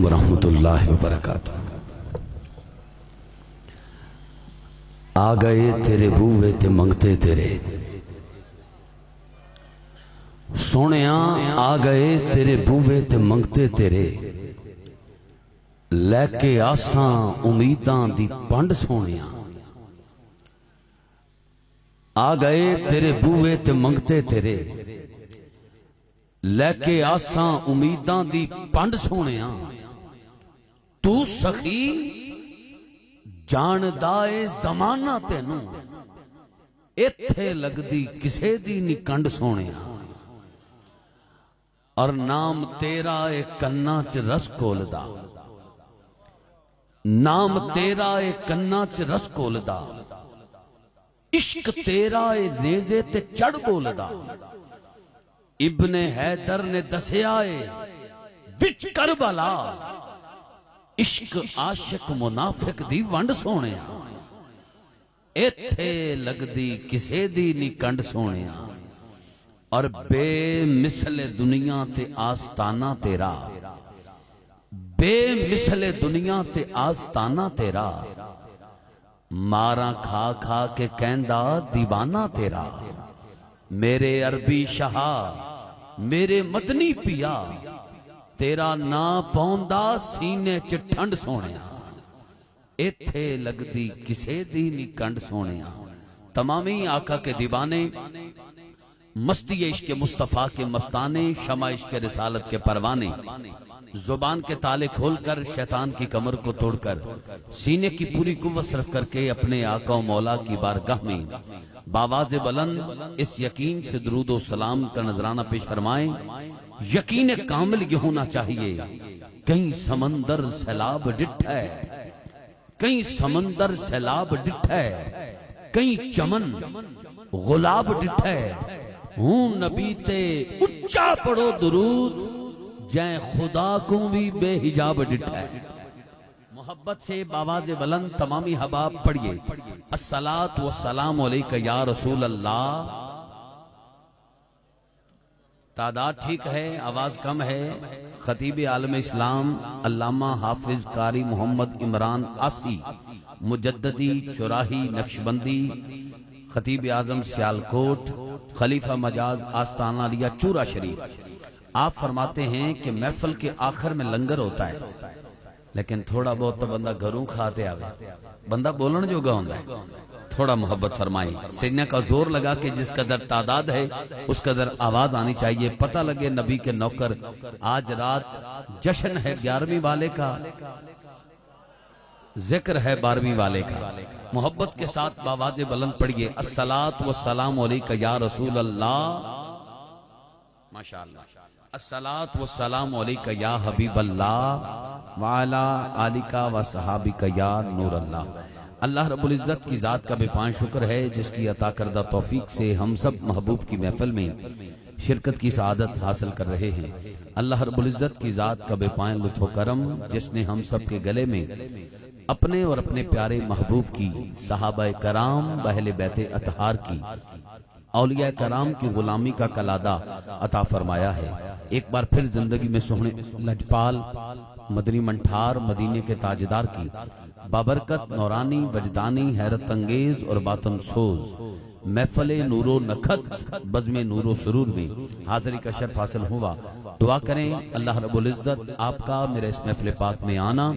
ورحمۃ اللہ وبرکاتہ۔ آ گئے تیرے بوئے تے منگتے تیرے، سونیاں آ گئے تیرے بوئے تے منگتے تیرے، لے کے آساں امیداں دی پنڈ سونیاں۔ آ گئے تیرے بوئے تے منگتے تیرے، لے کے آساں امیداں دی پنڈ سونیاں۔ تو سخی جان دائے زمانہ تینوں، ایتھے لگ دی کسے دی نی کنڈ سونیاں۔ اور نام تیرا اے کناں چ رس کولدا، نام تیرا اے کناں چ رس کولدا، عشق تیرا اے نیزے تے چڑھ بولدا۔ ابن حیدر نے دسیا اے وچ کربلا، عشق عاشق منافق دی ونڈ سونیاں۔ ایتھے لگ دی کسے دی نی کنڈ سونیاں۔ اور بے مثل دنیا تے آستانہ تیرا، بے مثل دنیا تے آستانہ تیرا، ماراں کھا کھا کے کہندا دیوانہ تیرا۔ میرے عربی شہا میرے مدنی پیا، تیرا نا پوندا سینے چ ٹھنڈ سونیاں۔ ایتھے لگ دی کسے دی نی کنڈ سونیاں۔ تمامی آقا کے دیوانے، مستی عشق مصطفیٰ کے مستانے، شمع عشق رسالت کے پروانے، زبان کے تالے کھول کر شیطان کی کمر کو توڑ کر سینے کی پوری قوت صرف کر کے اپنے آقا و مولا کی بارگاہ میں باواز بلند اس یقین سے درود و سلام کا نذرانہ پیش فرمائیں۔ یقین کامل یہ ہونا چاہیے، کہیں سمندر سیلاب ڈٹھ ہے، کہیں سمندر سیلاب ڈٹھ ہے، کہیں چمن غلاب ڈٹھ ہے۔ ہوں نبی تے اچھا پڑھو درود، جائیں خدا کو بھی بے حجاب ڈٹھا ہے۔ محبت سے باواز بلند تمامی حباب پڑھئے، الصلاۃ والسلام علیکہ یا رسول اللہ۔ تعداد ٹھیک ہے، آواز کم ہے۔ خطیب عالم اسلام علامہ حافظ قاری محمد عمران آسی، مجددی چوراہی نقشبندی، خطیب اعظم سیالکوٹ، خلیفہ مجاز آستانہ لیا چورا شریف۔ آپ فرماتے ہیں کہ محفل کے آخر میں لنگر ہوتا ہے، لیکن تھوڑا بہت تو بندہ گھروں کھاتے آگا، بندہ بولن جو گا ہوندہ ہے۔ تھوڑا محبت فرمائی، سینہ کا زور لگا کہ جس قدر تعداد ہے اس قدر آواز آنی چاہیے، پتہ لگے نبی کے نوکر۔ آج رات جشن ہے 11ویں والے کا، ذکر ہے 12ویں والے کا۔ محبت کے ساتھ باواز بلند پڑھئے، الصلاۃ والسلام علیکہ یا رسول اللہ۔ ماشاءاللہ، الصلاۃ والسلام علیکہ یا حبیب اللہ، وعلا آلکہ و صحابکہ یا نور اللہ۔ اللہ رب العزت کی ذات کا بے پائیں شکر ہے جس کی عطا کردہ توفیق سے ہم سب محبوب کی محفل میں شرکت کی سعادت حاصل کر رہے ہیں۔ اللہ رب العزت کی ذات کا بے پائیں لطف و کرم جس نے ہم سب کے گلے میں اپنے اور اپنے پیارے محبوب کی، صحابہ کرام، اہل بیت اطہار کی، اولیاء کرام کی غلامی کا کلادہ عطا فرمایا ہے۔ ایک بار پھر زندگی میں سوہنے لجپال مدنی منٹھار مدینے کے تاجدار کی بابرکت نورانی وجدانی حیرت انگیز اور باطن سوز محفل نور و نکھت بزم نور و سرور میں حاضری کا شرف حاصل ہوا۔ دعا کریں اللہ رب العزت آپ کا میرے اس محفل پاک میں آنا،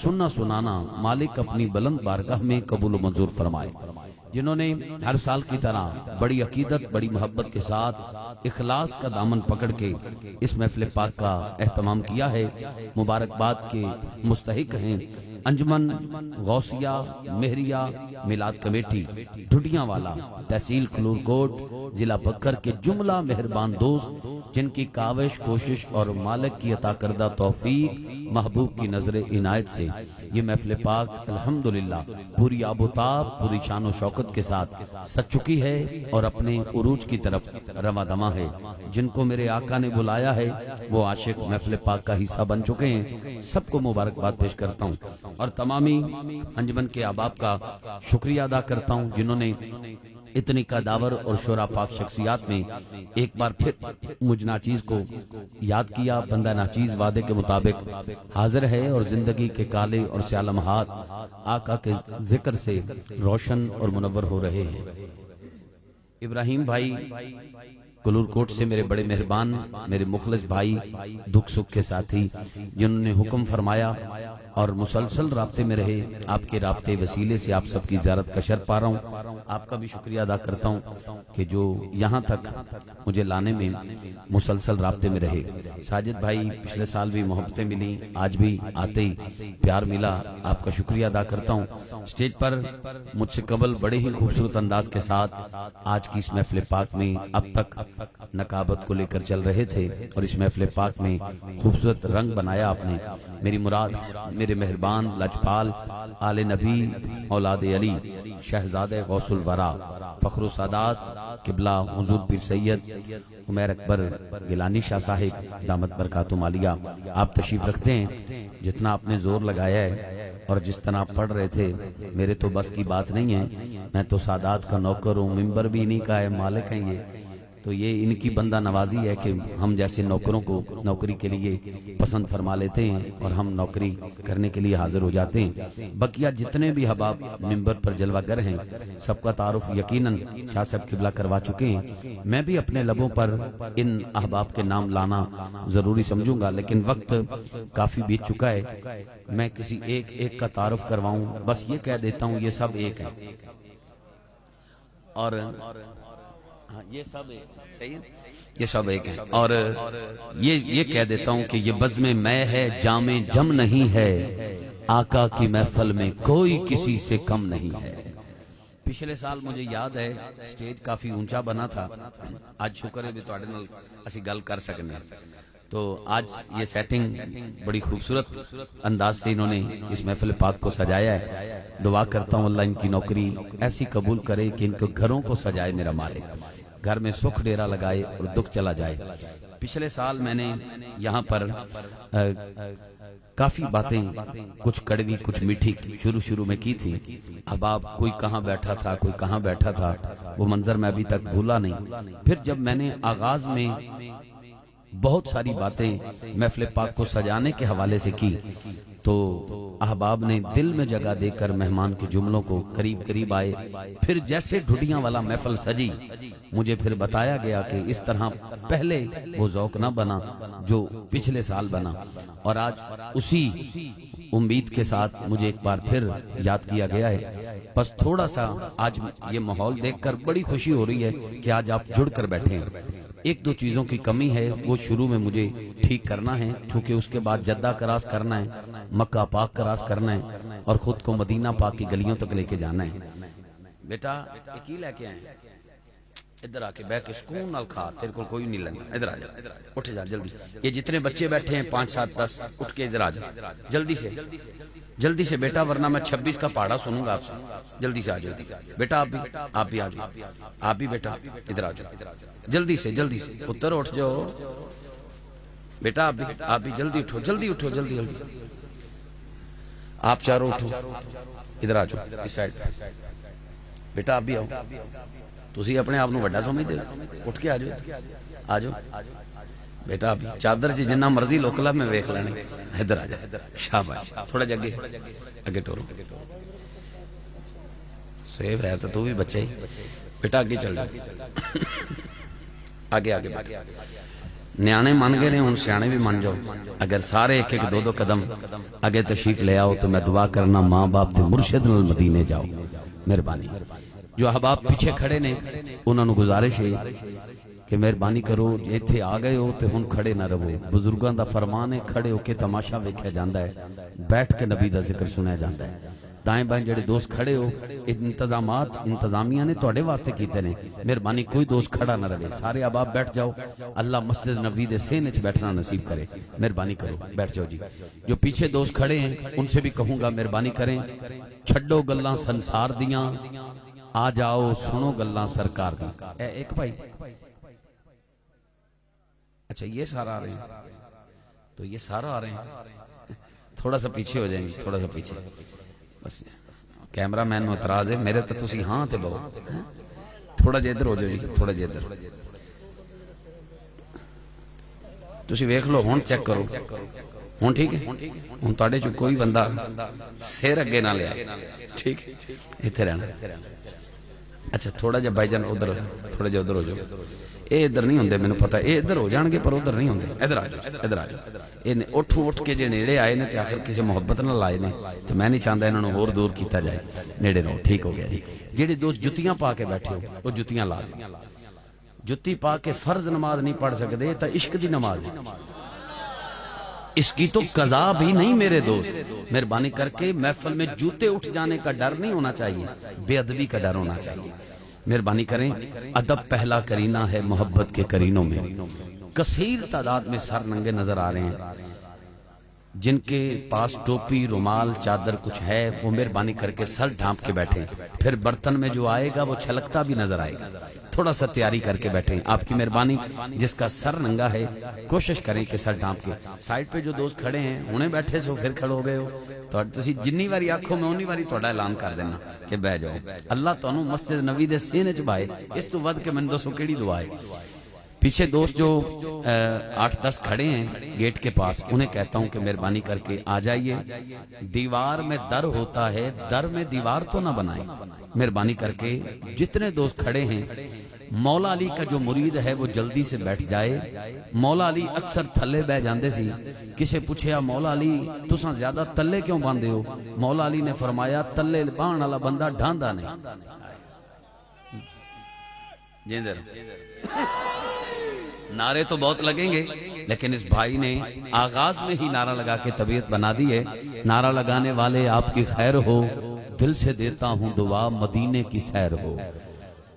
سننا سنانا مالک اپنی بلند بارگاہ میں قبول و منظور فرمائے۔ جنہوں نے ہر سال کی طرح بڑی عقیدت بڑی محبت کے ساتھ اخلاص کا دامن پکڑ کے اس محفل پاک کا اہتمام کیا ہے، مبارکباد کے مستحق ہیں انجمن غوثیہ مہریہ میلاد کمیٹی ڈھڈیاں والا، تحصیل کلور کوٹ، ضلع بکر کے جملہ مہربان دوست جن کی کاوش کوشش اور مالک کی عطا کردہ توفیق محبوب کی نظر عنایت سے یہ محفل پاک الحمدللہ پوری آب و تاب پوری شان و شوکت کے ساتھ سج چکی ہے اور اپنے عروج کی طرف رواں دواں ہے۔ جن کو میرے آقا نے بلایا ہے وہ عاشق محفل پاک کا حصہ بن چکے ہیں، سب کو مبارکباد پیش کرتا ہوں اور تمامی انجمن کے احباب کا شکریہ ادا کرتا ہوں جنہوں نے اتنی قداور اور شورا پاک شخصیات میں ایک بار پھر مجھ ناچیز کو یاد کیا. بندہ ناچیز وعدے کے مطابق حاضر ہے اور زندگی کے کالے اور سیاہ لمحات آقا کے ذکر سے روشن اور منور ہو رہے ہیں. ابراہیم بھائی کلور کوٹ سے میرے بڑے مہربان، میرے مخلص بھائی، دکھ سکھ کے ساتھی، جنہوں نے حکم فرمایا اور مسلسل رابطے میں رہے. آپ کے رابطے وسیلے سے آپ سب کی زیارت کا شرف پا رہا ہوں. آپ کا بھی شکریہ ادا کرتا ہوں کہ جو یہاں تک مجھے لانے میں مسلسل رابطے میں رہے. ساجد بھائی پچھلے سال بھی محبتیں ملی، آج بھی آتے ہی پیار ملا. آپ کا شکریہ ادا کرتا ہوں. اسٹیج پر مجھ سے قبل بڑے ہی خوبصورت انداز کے ساتھ آج کی اس محفل پاک میں اب تک نقابت کو لے کر چل رہے تھے اور اس محفل پاک میں خوبصورت رنگ بنایا آپ نے. میری مراد میرے مہربان لجپال آل نبی اولاد علی شہزادہ غوث الورا فخر السادات قبلہ حضور پیر سید عمیر اکبر گیلانی شاہ صاحب دامت برکاتہم عالیہ، آپ تشریف رکھتے ہیں. جتنا آپ نے زور لگایا ہے اور جس طرح آپ پڑھ رہے تھے میرے تو بس کی بات نہیں ہے. میں تو سادات کا نوکر ہوں، ممبر بھی انہی کا ہے، مالک ہیں یہ. تو یہ ان کی بندہ نوازی ہے کہ ہم جیسے نوکروں کو نوکری کے لیے پسند فرما لیتے ہیں اور ہم نوکری کرنے کے لیے حاضر ہو جاتے ہیں. بقیہ جتنے بھی احباب ممبر پر جلوہ گر ہیں سب کا تعارف یقیناً شاہ صاحب قبلہ کروا چکے ہیں. میں بھی اپنے لبوں پر ان احباب کے نام لانا ضروری سمجھوں گا، لیکن وقت کافی بیت چکا ہے. میں کسی ایک ایک کا تعارف کرواؤں، بس یہ کہہ دیتا ہوں یہ سب ایک ہے اور یہ سب ایک ہے. اور یہ کہہ دیتا ہوں کہ یہ بزم میں ہے جام جم نہیں ہے، آقا کی محفل میں کوئی کسی سے کم نہیں ہے. پچھلے سال مجھے یاد ہے سٹیج کافی اونچا بنا تھا. آج شکر ہے بھی تواڈے نال اسی گل کر سکنے. تو آج یہ سیٹنگ بڑی خوبصورت انداز سے انہوں نے اس محفل پاک کو سجایا ہے. دعا کرتا ہوں اللہ ان کی نوکری ایسی قبول کرے کہ ان کو گھروں کو سجائے میرا مالک، گھر میں سکھ ڈیرا لگائے اور دکھ چلا جائے. پچھلے سال میں نے یہاں پر کافی باتیں کچھ کڑوی کچھ میٹھی شروع میں کی تھی. اب آپ کوئی کہاں بیٹھا تھا کوئی کہاں بیٹھا تھا، وہ منظر میں ابھی تک بھولا نہیں. پھر جب میں نے آغاز میں بہت ساری باتیں محفل پاک کو سجانے کے حوالے سے کی تو احباب نے دل میں جگہ دے کر مہمان کے جملوں کو قریب آئے. پھر جیسے ڈھڈیاں والا محفل سجی مجھے پھر بتایا گیا کہ اس طرح پہلے وہ ذوق نہ بنا جو پچھلے سال بنا. اور آج اسی امید کے ساتھ مجھے ایک بار پھر یاد کیا گیا ہے. بس تھوڑا سا آج یہ ماحول دیکھ کر بڑی خوشی ہو رہی ہے کہ آج آپ جڑ کر بیٹھے ہیں. ایک دو چیزوں کی کمی ہے وہ شروع میں مجھے ٹھیک کرنا ہے، کیونکہ اس کے بعد جدہ کراس کرنا ہے، مکہ پاک کراس کرنا ہے اور خود کو مدینہ پاک کی گلیوں تک لے کے جانا ہے. بیٹا کی لے کے آئے ادھر آ کے بیٹھ کے سکون نال کھا، تیرے کو کوئی نہیں لنگا. ادھر آ جا، اٹھ جا جلدی. یہ جتنے بچے بیٹھے ہیں 5 7 10 اٹھ کے ادھر آ جا جلدی سے بیٹا، ورنہ میں 26 کا پاڑا سنوں گا آپ سے. جلدی سے آ جاؤ بیٹا. آپ بھی آ جاؤ. آپ بھی بیٹا ادھر آ جاؤ جلدی سے پتر اٹھ جاؤ بیٹا. آپ بھی جلدی اٹھو جلدی. آپ چاروں اٹھو ادھر آ جاؤ اس سائڈ. بیٹا آپ بھی آؤ. تسی اپنے آپ نو بڑا سمجھتے اٹھ کے آ جاؤ بیٹا. آپ چادر سے جنہ مرضی لوکلا میں ویکھ لینے. ادھر آ جا. شاباش. تھوڑا جا اگے ٹورو. سیف ہے تو بھی بچہ ہی. بیٹا آگے چل جا. آگے نیانے مان گئے نے ہن سیانے بھی مان جاؤ. اگر سارے ایک دو قدم آگے تشریف لے آؤ تو میں دعا کرنا ماں باپ تے مرشد نال مدینے جاؤ. مہربانی. جو احباب پیچھے کھڑے نے انہوں نے گزارش ہے کہ مہربانی کرو ایتھے آ گئے ہو تے ہن کھڑے نہ رہو. بزرگاں دا فرمان ہے کھڑے ہو کے تماشا ویکھیا جاندا ہے، بیٹھ کے نبی دا ذکر سنیا جاندا ہے. دائیں بائیں جڑے دوست کھڑے ہو انتظامات انتظامیہ نے تواڈے واسطے کیتے نے. مہربانی کوئی دوست کھڑا نہ رہے. سارے احباب بیٹھ جاؤ. اللہ مسجد نبی دے سینے وچ بیٹھنا نصیب کرے. مہربانی کرو بیٹھ جاؤ جی. جو پیچھے دوست کھڑے ہیں ان سے بھی کہوں گا مہربانی کریں، چھڈو گلاں سنسار دیاں، آ جاؤ سنو گلاں سرکار دی. ایک بھائی اچھا یہ سارا آ رہے ہیں تو یہ سارا آ رہے ہیں. تھوڑا سا پیچھے ہو جائیں گے، تھوڑا سا پیچھے. بس کیمرہ مین نو اعتراض ہے میرے تے تسی ہاں تے بہو تھوڑا جہا ادھر ہو جاؤ جی, تھوڑا جہا ادھر. تسی ویکھ لو ہن, چیک کرو ہن, ٹھیک ہے. ہن تواڈے چ کوئی بندہ سر اگے نہ لیا, ٹھیک ہے, ایتھے رہنا. اچھا تھوڑا جہا بھائی جان ادھر, تھوڑا جہا ادھر ہو جاؤ. اے ادھر نہیں ہوندے, مینوں پتہ اے ادھر ہو جان گے پر ادھر نہیں ہوندے. ادھر آ جاؤ, ادھر آ جاؤ. اے اٹھ کے جے نیڑے آئے نے تے آخر کسی محبت نال آئے نے, تے میں نہیں چاہندا انہاں نوں ہور دور کیتا جائے. نیڑے رہو, ٹھیک ہو گیا جی. جہڑے دوست جتیاں پا کے بیٹھے ہو وہ جتیاں لا دیں. جتی پا کے فرض نماز نہیں پڑھ سکتے تو عشق دی نماز ہے. اس کی تو قضا بھی نہیں میرے دوست. مہربانی کر کے محفل میں جوتے اٹھ جانے کا ڈر نہیں ہونا چاہیے, بے ادبی کا ڈر ہونا چاہیے. مہربانی کریں, ادب پہلا کرینہ ہے محبت کے کرینوں میں. کثیر تعداد میں سر ننگے نظر آ رہے ہیں. جن کے پاس ٹوپی, رومال, چادر کچھ ہے وہ مہربانی کر کے سر ڈھانپ کے بیٹھیں. پھر برتن میں جو آئے گا وہ چھلکتا بھی نظر آئے گا. تھوڑا سا تیاری کر کے بیٹھیں, آپ کی مہربانی. جس کا سر ننگا ہے کوشش کریں کہ سر ڈھانپ کے. سائڈ پہ جو دوست کھڑے ہیں انہیں بیٹھے سو پھر کھڑے ہو گئے ہو تو تسی جنی واری آکھو میں اونی واری تہاڈا اعلان کر دینا کہ بہ جاؤ. اللہ تانوں مسجد نبی دے سینے چ بائے, اس تو ود کے مینوں دسو کیڑی دعا ہے. پیچھے دوست جو 8-10 کھڑے ہیں گیٹ کے پاس, انہیں کہتا ہوں کہ مہربانی کر کے آ جائیے. دیوار میں در ہوتا ہے, در میں دیوار تو نہ بنائیں. مہربانی کر کے جتنے دوست کھڑے ہیں, مولا علی کا جو مرید ہے وہ جلدی سے بیٹھ جائے. مولا علی اکثر تھلے بہ جاندے سی. کسے پوچھیا مولا علی تساں زیادہ تلے کیوں باندھے ہو؟ مولا علی نے فرمایا تلے باندھن والا بندہ ڈھاندا نہیں. جیندر نعرے تو بہت لگیں گے لیکن اس بھائی نے آغاز میں ہی نعرہ لگا کے طبیعت بنا دی ہے. نعرہ لگانے والے آپ کی خیر ہو, دل سے دیتا ہوں دعا مدینے کی سیر ہو.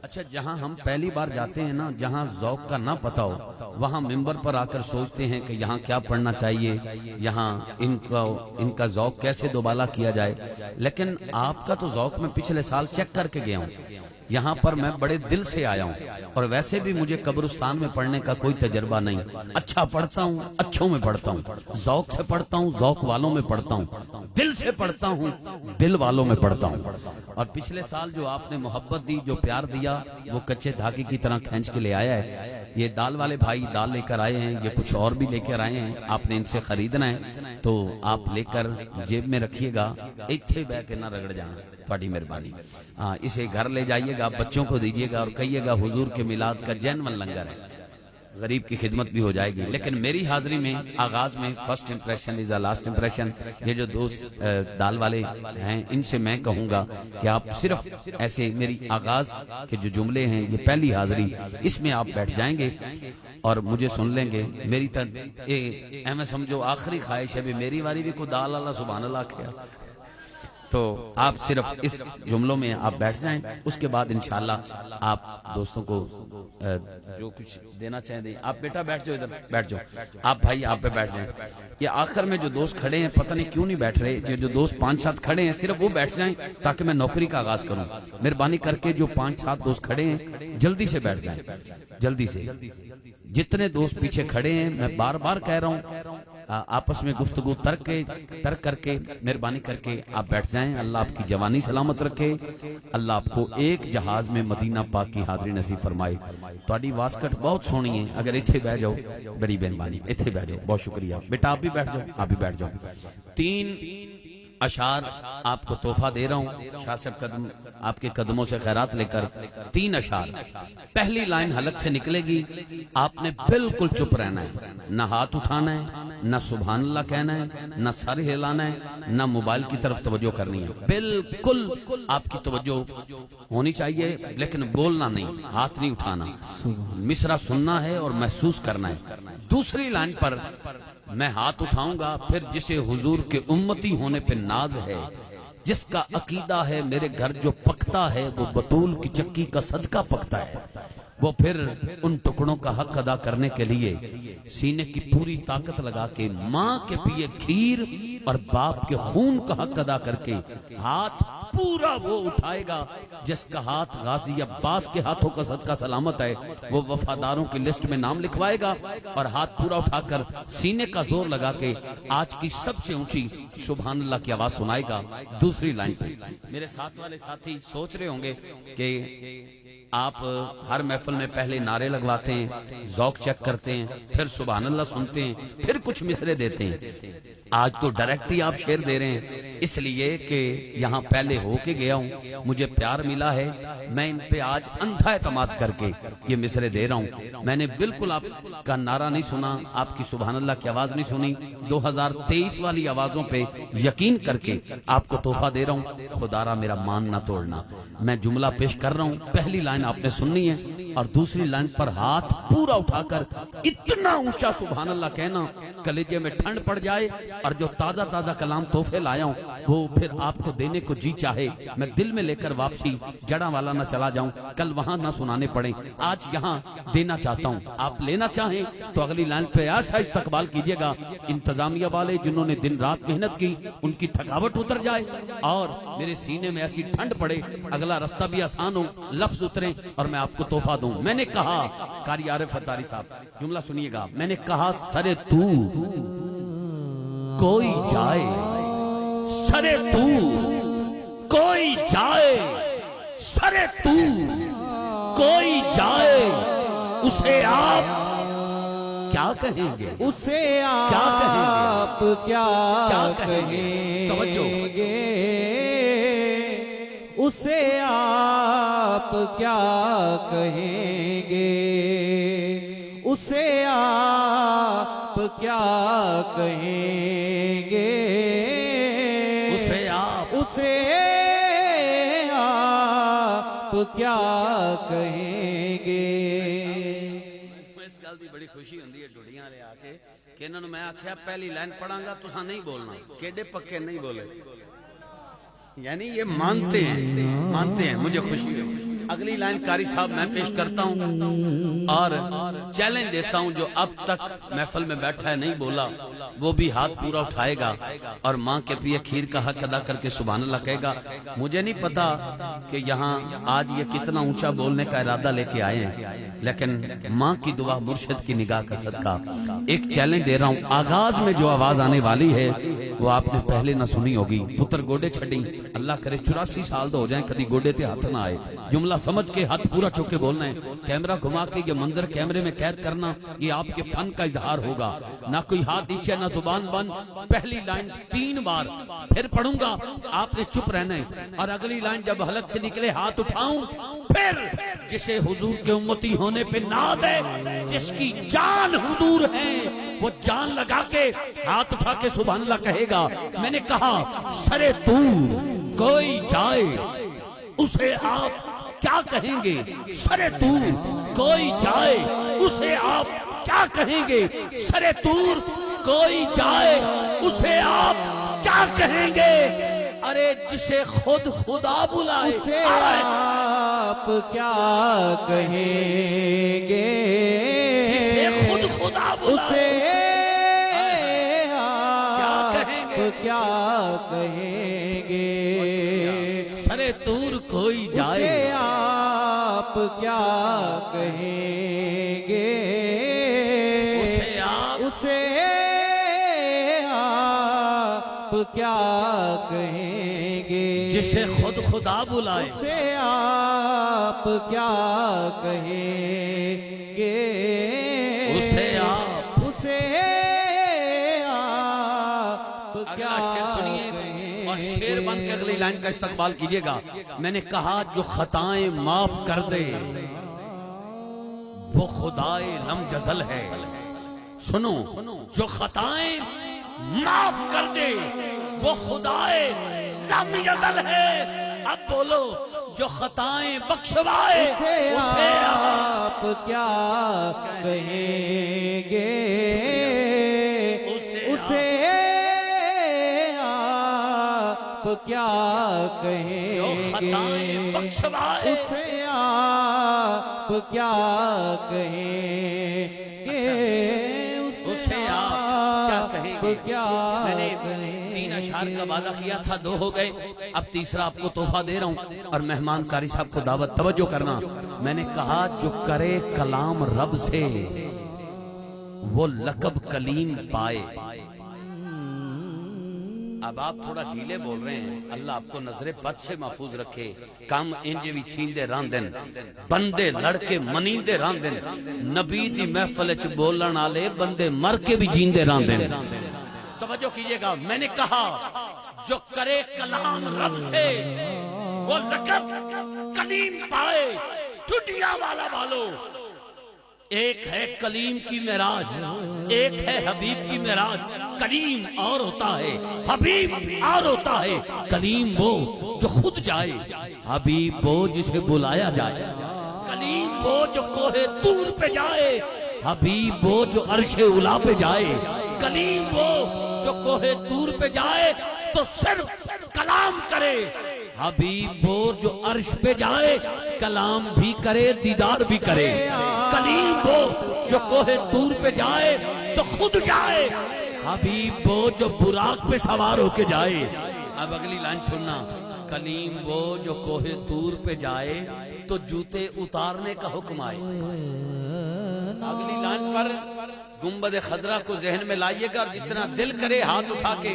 اچھا جہاں ہم پہلی بار جاتے ہیں نا, جہاں ذوق کا نہ پتہ ہو, وہاں ممبر پر آ کر سوچتے ہیں کہ یہاں کیا پڑھنا چاہیے, یہاں ان کا ذوق کیسے دوبالا کیا جائے. لیکن آپ کا تو ذوق میں پچھلے سال چیک کر کے گیا ہوں. یہاں پر میں بڑے دل سے آیا ہوں, اور ویسے بھی مجھے قبرستان میں پڑھنے کا کوئی تجربہ نہیں. اچھا پڑھتا ہوں, اچھوں میں پڑھتا ہوں, ذوق سے پڑھتا ہوں, ذوق والوں میں پڑھتا ہوں, دل سے پڑھتا ہوں, دل والوں میں پڑھتا ہوں. اور پچھلے سال جو آپ نے محبت دی, جو پیار دیا, وہ کچے دھاگے کی طرح کھینچ کے لے آیا ہے. یہ دال والے بھائی دال لے کر آئے ہیں, یہ کچھ اور بھی لے کر آئے ہیں. آپ نے ان سے خریدنا ہے تو آپ لے کر جیب میں رکھیے گا, ایتھے بہ کے نہ رگڑ جانا, تھوڑی مہربانی. اسے گھر لے جائیے گا, بچوں کو دیجیے گا اور کہیے گا حضور کے میلاد کا جینون لنگر ہے. غریب کی خدمت بھی ہو جائے گی. لیکن میری حاضری میں آغاز میں first impression is the last impression. یہ جو دوست دال والے ہیں ان سے میں کہوں گا کہ آپ صرف ایسے میری آغاز کے جو جملے ہیں, یہ پہلی حاضری, اس میں آپ بیٹھ جائیں گے اور مجھے سن لیں گے. میری میں سمجھو آخری خواہش ہے بھی میری واری بھی کوئی دال اللہ سبحان اللہ کیا, تو آپ صرف اس جملوں میں آپ بیٹھ جائیں. اس کے بعد انشاءاللہ آپ دوستوں کو جو کچھ دینا چاہیں دیں. آپ بیٹا بیٹھ جاؤ, ادھر بیٹھ جاؤ. آپ بھائی آپ پہ بیٹھ جائیں. یہ آخر میں جو دوست کھڑے ہیں پتہ نہیں کیوں نہیں بیٹھ رہے, جو دوست 5-7 کھڑے ہیں صرف وہ بیٹھ جائیں تاکہ میں نوکری کا آغاز کروں. مہربانی کر کے جو 5-7 دوست کھڑے ہیں جلدی سے بیٹھ جائیں, جلدی سے. جتنے دوست پیچھے کھڑے ہیں میں بار بار کہہ رہا ہوں, آپس میں گفتگو ترک کر کے مہربانی کر کے آپ بیٹھ جائیں. اللہ آپ کی جوانی سلامت رکھے, اللہ آپ کو ایک جہاز میں مدینہ پاک کی حاضری نصیب فرمائے. تہاڈی واسکٹ بہت سونی ہے, اگر ایتھے بیٹھ جاؤ بڑی مہربانی, ایتھے بیٹھ جاؤ, بہت شکریہ. بیٹا آپ بھی بیٹھ جاؤ, آپ بھی بیٹھ جاؤ. 3 اشعار آپ کو تحفہ دے رہا ہوں, شاہ صاحب قدم آپ کے قدموں سے خیرات لے کر 3 اشعار. پہلی لائن حلق سے نکلے گی, آپ نے بالکل چپ رہنا ہے, نہ ہاتھ اٹھانا ہے, نہ سبحان اللہ کہنا ہے, نہ سر ہلانا ہے, نہ موبائل کی طرف توجہ کرنی ہے. بالکل آپ کی توجہ ہونی چاہیے لیکن بولنا نہیں, ہاتھ نہیں اٹھانا. مصرع سننا ہے اور محسوس کرنا ہے. دوسری لائن پر میں ہاتھ اٹھاؤں گا, پھر جسے حضور کے امتی ہونے پہ ناز ہے, جس کا عقیدہ ہے میرے گھر جو پکتا ہے وہ بطول کی چکی کا صدقہ پکتا ہے, وہ پھر ان ٹکڑوں کا حق ادا کرنے کے لیے سینے کی پوری طاقت لگا کے ماں کے پیے کھیر اور باپ کے خون کا حق ادا کر کے ہاتھ پورا وہ اٹھائے گا جس کا ہاتھ غازی عباس کے ہاتھوں کا صدقہ سلامت ہے، وہ وفاداروں کی لسٹ میں نام لکھوائے گا اور ہاتھ پورا اٹھا کر سینے کا زور لگا کے آج کی سب سے اونچی سبحان اللہ کی آواز سنائے گا دوسری لائن پہ۔ میرے ساتھ والے ساتھی سوچ رہے ہوں گے کہ آپ ہر محفل میں پہلے نعرے لگواتے ہیں، ذوق چیک کرتے ہیں، پھر سبحان اللہ سنتے ہیں، پھر کچھ مصرے دیتے ہیں۔ آج تو ڈائریکٹ ہی آپ شعر دے رہے ہیں، اس لیے کہ یہاں پہلے ہو کے گیا ہوں، مجھے پیار ملا ہے، میں ان پہ آج اندھا اعتماد کر کے یہ مصرے دے رہا ہوں۔ میں نے بالکل آپ کا نعرہ نہیں سنا، آپ کی سبحان اللہ کی آواز نہیں سنی، 2023 والی آوازوں پہ یقین کر کے آپ کو تحفہ دے رہا ہوں۔ خدا را میرا مان نہ توڑنا۔ میں جملہ پیش کر رہا ہوں، پہلی لائن آپ نے سننی ہے اور دوسری لائن پر ہاتھ پورا اٹھا کر اتنا اونچا سبحان اللہ کہنا کلیجے میں ٹھنڈ پڑ جائے، اور جو تازہ تازہ کلام تحفے لایا ہوں وہ پھر آپ کو دینے کو جی چاہے میں دل میں لے کر واپسی جڑا والا نہ چلا جاؤں، کل وہاں نہ سنانے پڑیں، آج یہاں دینا چاہتا ہوں۔ آپ لینا چاہیں تو اگلی لائن پہ ایسا استقبال کیجئے گا، انتظامیہ والے جنہوں نے دن رات محنت کی ان کی تھکاوٹ اتر جائے اور میرے سینے میں ایسی ٹھنڈ پڑے، اگلا رستہ بھی آسان ہو، لفظ اتریں اور میں آپ کو تحفہ دوں۔ میں نے کہا، قاری عارف اتاری صاحب جملہ سنیے گا، میں نے کہا سرے تو کوئی جائے، سرے تو کوئی جائے، سرے تو کوئی جائے، اسے آپ کیا کہیں گے؟ اسے آپ کیا کہیں گے؟ اسے آپ کیا کہیں گے؟ اسے آپ کیا کہیں گے؟ اسے آپ کیا کہیں گے؟ اس گل دی بڑی خوشی ہوندی ہے ڈوڈیاں والے آ کے کہ انہوں نے میں آکھیا پہلی لائن پڑھاں گا تساں نہیں بولنا، کیڈے پکے نہیں بولے، یعنی یہ مانتے ہیں، مجھے خوشی ہے۔ اگلی لائن قاری صاحب میں پیش کرتا ہوں اور چیلنج دیتا ہوں جو اب تک محفل میں بیٹھا ہے نہیں بولا وہ بھی ہاتھ پورا اٹھائے گا اور ماں کے پیے کھیر کا حق ادا کر کے سبحان اللہ کہے گا۔ مجھے نہیں پتا کہ یہاں آج یہ کتنا اونچا بولنے کا ارادہ لے کے آئے ہیں، لیکن ماں کی دعا مرشد کی نگاہ کا صدقہ ایک چیلنج دے رہا ہوں۔ آغاز میں جو آواز آنے والی ہے وہ آپ نے پہلے نہ سنی ہوگی، پتر گوڑے چھڑی، اللہ کرے 84 سال تو ہو جائیں کدی گوڑے تے ہاتھ نہ آئے، جملہ سمجھ کے ہاتھ پورا چوکے بولنا ہے، کیمرہ گھما کے یہ منظر کیمرے میں قید کرنا، یہ آپ کے فن کا اظہار ہوگا، نہ کوئی ہاتھ نیچے نہ زبان بند۔ پہلی لائن 3 بار پھر پڑھوں گا، آپ نے چپ رہنا ہے اور اگلی لائن جب حلق سے نکلے ہاتھ اٹھاؤں، پھر جسے حضور کے امتی ہونے پہ ناز ہے، جس کی جان حضور ہے، وہ جان لگا کے ہاتھ اٹھا کے سبحان اللہ کہے گا۔ میں نے کہا سرے تو کوئی جائے، اسے آپ کیا کہیں گے؟ سرے تور کوئی جائے، اسے آپ کیا کہیں گے؟ سرے تور کوئی جائے، اسے آپ کیا کہیں گے؟ ارے جسے خود خدا بلائے، اسے آپ کیا کہیں گے؟ جسے خود خدا بلائے، اسے آپ کیا کہیں گے؟ سرے تور کوئی جائے، اسے آپ کیا کہیں گے؟ اسے آپ کیا کہیں گے؟ جسے خود خدا بلائے، اسے آپ کیا کہیں گے؟ اسے آپ کیا سنیے اور شیر بن کے اگلی لائن کا استقبال کیجئے گا۔ میں نے کہا جو خطائیں معاف کر دے وہ خدائے لم جزل ہے۔ سنو، جو خطائیں معاف کر دے وہ خدائے لم یزل ہے۔ اب بولو، جو خطائیں بخشوائے اسے آپ کیا کہیں گے؟ اسے آپ کیا کہیں گے؟ اسے آپ کیا کہیں گے؟ اسے آپ کیا کہیں گے؟ کیا میں نے 3 اشعار کا وعدہ کیا تھا 2 ہو گئے، اب تیسرا آپ کو تحفہ دے رہا ہوں، اور مہمان قاری صاحب کو دعوت، توجہ کرنا۔ میں نے کہا جو کرے کلام رب سے وہ لقب کلیم پائے۔ اب آپ تھوڑا ڈھیلے بول رہے ہیں، اللہ آپ کو نظر بد سے محفوظ رکھے۔ کم انج بھی تھیندے راندن، بندے لڑکے منیندے راندن، نبی دی محفل چ بولن والے بندے مر کے بھی جیندے راندن۔ توجہ کیجئے گا، میں نے کہا جو کرے کلام رب سے وہ لقب کلیم پائے۔ ٹھڈیاں والا والو، ایک ہے کلیم کی معراج، ایک ہے حبیب کی معراج۔ کلیم اور ہوتا ہے، حبیب اور ہوتا ہے۔ کلیم وہ جو خود جائے، حبیب وہ جسے بلایا جائے۔ کلیم وہ جو کوہ طور پہ جائے، حبیب وہ جو عرش اولا پہ جائے۔ کلیم وہ جو کوہ طور پہ جائے تو صرف کلام کرے، حبیب وہ جو عرش پہ جائے کلام بھی کرے دیدار بھی کرے۔ کلیم وہ جو کوہ طور پہ جائے تو خود جائے، حبیب وہ جو براق پہ سوار ہو کے جائے۔ اب اگلی لائن سننا، کلیم وہ جو کوہ طور پہ جائے تو جوتے اتارنے کا حکم آئے۔ اگلی لائن پر گنبد خضرا کو ذہن میں لائیے گا، اور جتنا دل کرے ہاتھ اٹھا کے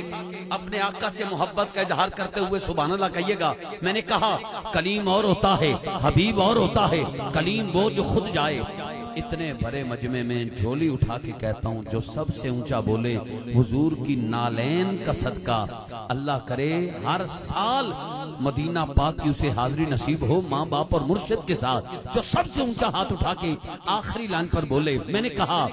اپنے آقا سے محبت کا اظہار کرتے ہوئے سبحان اللہ کہیے گا۔ میں نے کہا کلیم اور ہوتا ہے، حبیب اور ہوتا ہے، کلیم وہ جو خود جائے۔ اتنے بڑے مجمع میں جھولی اٹھا کے کہتا ہوں جو سب سے اونچا بولے حضور کی نالین کا صدقہ، اللہ کرے ہر سال مدینہ پاک کی اسے حاضری نصیب ہو ماں باپ اور مرشد کے ساتھ، جو سب سے اونچا ہاتھ اٹھا کے آخری لائن پر بولے۔ میں نے کہا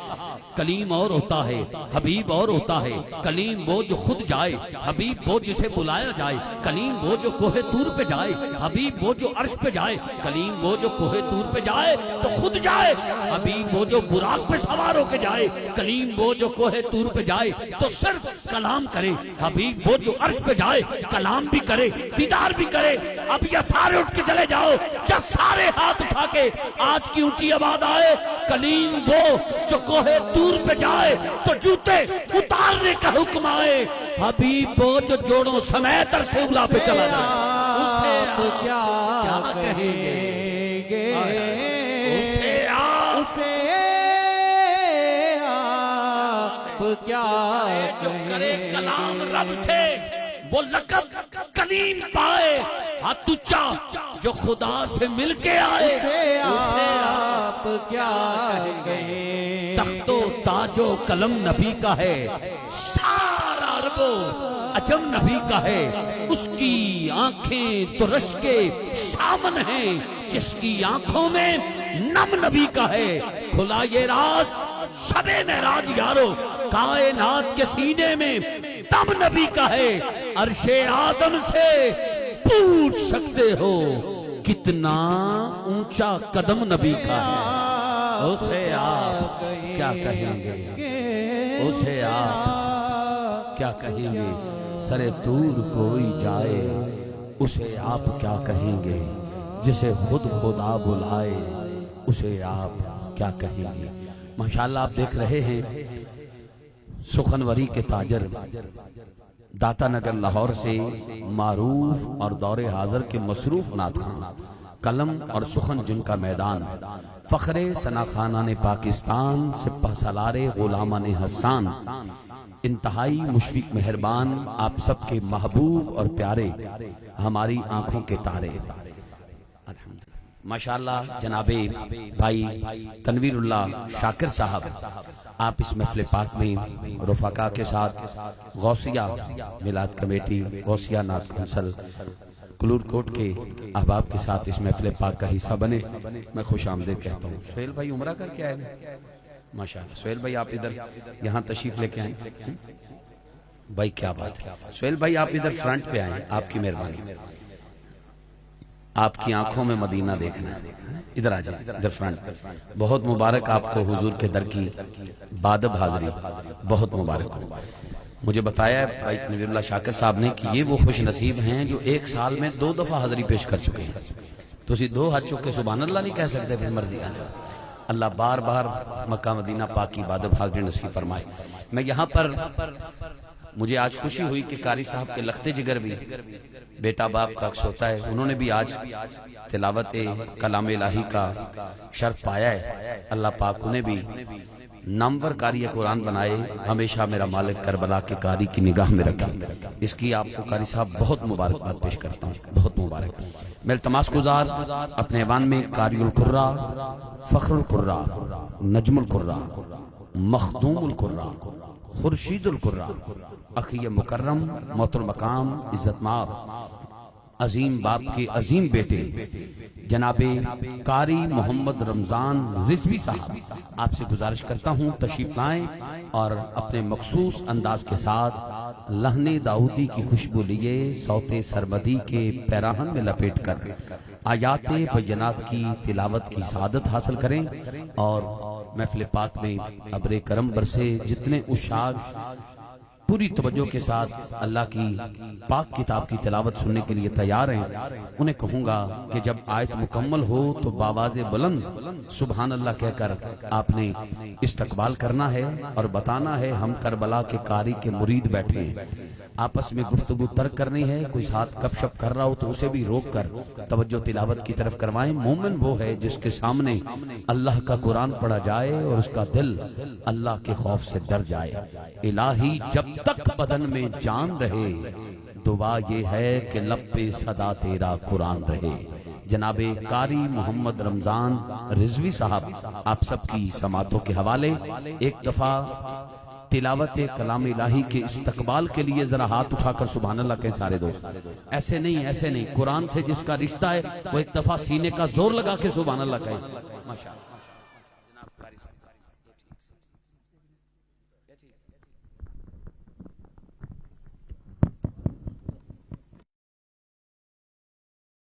کلیم اور ہوتا ہے، حبیب اور ہوتا ہے، کلیم وہ جو خود جائے، حبیب وہ جسے بلایا جائے۔ کلیم وہ جو کوہ طور پہ جائے، حبیب وہ جو عرش پہ جائے۔ کلیم وہ جو کوہ طور پہ جائے تو خود جائے، حبیب وہ جو براق پہ سوار ہو کے جائے۔ کلیم وہ جو کوہ طور پہ جائے تو صرف کلام کرے، حبیب وہ جو عرش پہ جائے کلام بھی کرے دیدار بھی کرے۔ اب یہ سارے اٹھ کے چلے جاؤ، یا سارے ہاتھ اٹھا کے آج کی اونچی آواز آئے، کلیم وہ جو کوہ طور پہ جائے تو جوتے اتارنے کا حکم آئے، حبیب وہ جو جوڑوں سمیت عرش اولا پہ چلا جائے۔ اسے آپ کیا کہیں گے، اسے آپ کیا جو کرے کلام رب سے وہ لقب کلیم پائے۔ ہاتھ اونچا جو خدا سے مل کے آئے، اسے آپ کیا کہیں؟ تخت و تاج و قلم نبی کا ہے، سارا عرب و عجم نبی کا ہے۔ اس کی آنکھیں تو رش کے سامن ہیں، جس کی آنکھوں میں نم نبی کا ہے۔ کھلا یہ راز شب معراج یارو، کائنات کے سینے میں دم نبی کا ہے۔ عرش آدم سے پوچھ سکتے ہو کتنا اونچا قدم نبی کا ہے۔ اسے آپ کیا کہیں گے، اسے آپ کیا کہیں گے؟ سر دور کوئی جائے اسے آپ کیا کہیں گے؟ جسے خود خدا بلائے اسے آپ کیا کہیں گے؟ ماشاءاللہ آپ دیکھ رہے ہیں سخنوری کے تاجر داتا نگر لاہور سے معروف اور دور حاضر کے مصروف نعت خان، قلم اور سخن جن کا میدان، فخر ثنا خانان پاکستان، سپہ سالار غلامان حسان، انتہائی مشفق مہربان، آپ سب کے محبوب اور پیارے، ہماری آنکھوں کے تارے، ماشاءاللہ جناب بھائی تنویر اللہ شاکر صاحب، آپ اس محفل پاک میں رفقا کے ساتھ غوثیہ میلاد کمیٹی، غوثیہ نعت کونسل کلور کوٹ کے احباب کے ساتھ اس محفل پاک کا حصہ بنے، میں خوش آمدید کہتا ہوں۔ سہیل بھائی عمرہ کر کے آئے ہیں ماشاءاللہ۔ سہیل بھائی آپ ادھر یہاں تشریف لے کے آئیں بھائی، کیا بات ہے۔ سہیل بھائی آپ ادھر فرنٹ پہ آئیں، آپ کی مہربانی، آپ کی آنکھوں میں مدینہ دیکھنا، ادھر آ جائیں، ادھر فرنٹ۔ بہت مبارک آپ کو حضور کے در کی بادب حاضری، بہت مبارک ہو۔ مجھے بتایا ہے بھائی تنویر اللہ شاکر صاحب نے کہ یہ وہ خوش نصیب ہیں جو ایک سال میں 2 دفعہ حاضری پیش کر چکے ہیں۔ تو اسی 2 ہاتھ چک کے سبحان اللہ نہیں کہہ سکتے، پھر مرضی آنے۔ اللہ بار بار مکہ مدینہ پاک کی بادب حاضری نصیب فرمائے۔ میں یہاں پر مجھے آج خوشی ہوئی کہ قاری صاحب کے لخت جگر بھی بیٹا باپ کا عکس ہوتا ہے، انہوں نے بھی آج تلاوت کلام الہی کا شرف پایا ہے۔ اللہ پاک انہیں بھی نامور قاری قرآن بنائے، ہمیشہ میرا مالک کربلا کے قاری کی نگاہ میں رکھے۔ اس کی آپ کو قاری صاحب بہت مبارکباد پیش کرتا ہوں، بہت مبارک۔ میں التماس گزار اپنے ایوان میں قاری القرا، فخر القرا، نجم القرا، مخدوم القرا، خورشید القرا، اخی مکرم، محترم مقام، عزت مآب، عظیم باپ کے عظیم بیٹے جناب قاری محمد رمضان رضوی صاحب، آپ سے گزارش کرتا ہوں تشریف لائیں اور اپنے مخصوص انداز کے ساتھ لہن داؤدی کی خوشبو لیے صوت سرمدی کے پیراہن میں لپیٹ کر آیات بینات کی تلاوت کی سعادت حاصل کریں اور محفل پاک میں ابر کرم برسے۔ جتنے اشاق پوری توجہ کے ساتھ اللہ کی پاک کتاب کی تلاوت سننے کے لیے تیار ہیں، انہیں کہوں گا کہ جب آیت مکمل ہو تو باواز بلند سبحان اللہ کہہ کر آپ نے استقبال کرنا ہے اور بتانا ہے ہم کربلا کے قاری کے مرید بیٹھے ہیں۔ آپس میں گفتگو ترک کرنی ہے، کوئی ساتھ گپ شپ کر رہا ہو تو اسے بھی روک کر توجہ تلاوت کی طرف کروائیں۔ مومن وہ ہے جس کے سامنے اللہ کا قرآن پڑھا جائے اور اس کا دل اللہ کے خوف سے ڈر جائے۔ الہی جب تک بدن میں جان رہے، دعا یہ ہے کہ لب پہ صدا تیرا قرآن رہے۔ جناب قاری محمد رمضان رضوی صاحب آپ سب کی سماعتوں کے حوالے ایک دفعہ تلاوت کلام الہی کے استقبال کے لیے ذرا ہاتھ اٹھا کر سبحان اللہ کہیں سارے دوست۔ ایسے نہیں، قرآن سے جس کا رشتہ ہے وہ ایک دفعہ سینے کا زور لگا کے سبحان اللہ کہیں۔ ماشاءاللہ